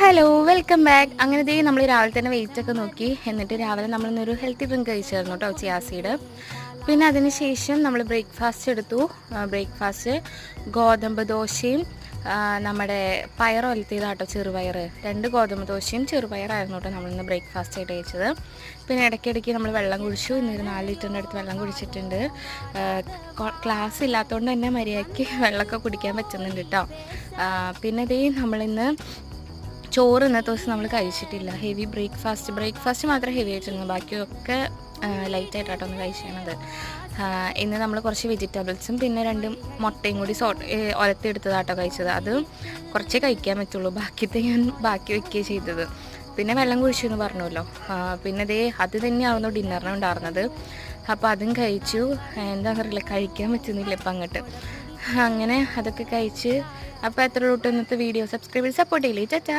Hello welcome back. അങ്ങനെ ദേ നമ്മൾ രാവിലെ തന്നെ വെയിറ്റൊക്കെ നോക്കി. എന്നിട്ട് രാവിലെ നമ്മളിന്നൊരു ഹെൽത്തി ഡ്രിങ്ക് കഴിച്ചായിരുന്നു കേട്ടോ, ചിയാ സീഡ്. പിന്നെ അതിന് ശേഷം നമ്മൾ ബ്രേക്ക്ഫാസ്റ്റ് എടുത്തു. ബ്രേക്ക്ഫാസ്റ്റ് ഗോതമ്പ് ദോശയും നമ്മുടെ പയർ ഒലത്തിയതാട്ടോ, ചെറുപയർ. 2 ഗോതമ്പ് ദോശയും ചെറുപയറായിരുന്നു കേട്ടോ നമ്മളിന്ന് ബ്രേക്ക്ഫാസ്റ്റ് ആയിട്ട് കഴിച്ചത്. പിന്നെ ഇടയ്ക്കിടയ്ക്ക് നമ്മൾ വെള്ളം കുടിച്ചു. ഇന്നൊരു 4 ലിറ്ററിൻ്റെ അടുത്ത് വെള്ളം കുടിച്ചിട്ടുണ്ട്. ക്ലാസ് ഇല്ലാത്തതുകൊണ്ട് തന്നെ മര്യാദയ്ക്ക് വെള്ളമൊക്കെ കുടിക്കാൻ പറ്റുന്നുണ്ട് കേട്ടോ. പിന്നെ ദേ നമ്മളിന്ന് ചോറ് ഇന്നത്തെ ദിവസം നമ്മൾ കഴിച്ചിട്ടില്ല. ഹെവി ബ്രേക്ക്ഫാസ്റ്റ് മാത്രമേ ഹെവി ആയിട്ടിരുന്നു, ബാക്കിയൊക്കെ ലൈറ്റായിട്ടാട്ടോ ഒന്ന് കഴിച്ചത്. ഇന്ന് നമ്മൾ കുറച്ച് വെജിറ്റബിൾസും പിന്നെ 2 മുട്ടയും കൂടി ഒലത്തിയെടുത്തതാട്ടോ കഴിച്ചത്. അത് കുറച്ചേ കഴിക്കാൻ പറ്റുള്ളൂ, ബാക്കിയത്തെ ഞാൻ ബാക്കി വയ്ക്കുകയാണ് ചെയ്തത്. പിന്നെ വെള്ളം കുഴിച്ചു എന്ന് പറഞ്ഞല്ലോ. പിന്നെ ദേ അത് തന്നെയായിരുന്നു ഡിന്നറിന് ഉണ്ടായിരുന്നത്. അപ്പോൾ അതും കഴിച്ചു. എന്താണെന്ന് അറിയില്ല, കഴിക്കാൻ പറ്റുന്നില്ല ഇപ്പം അങ്ങോട്ട്. അങ്ങനെ അതൊക്കെ കഴിച്ച്. അപ്പോൾ എത്ര തൊട്ട് ഇന്നത്തെ വീഡിയോ സബ്സ്ക്രൈബ് ചെയ്ത് സപ്പോർട്ട് ചെയ്യില്ലേ. ടാറ്റാ.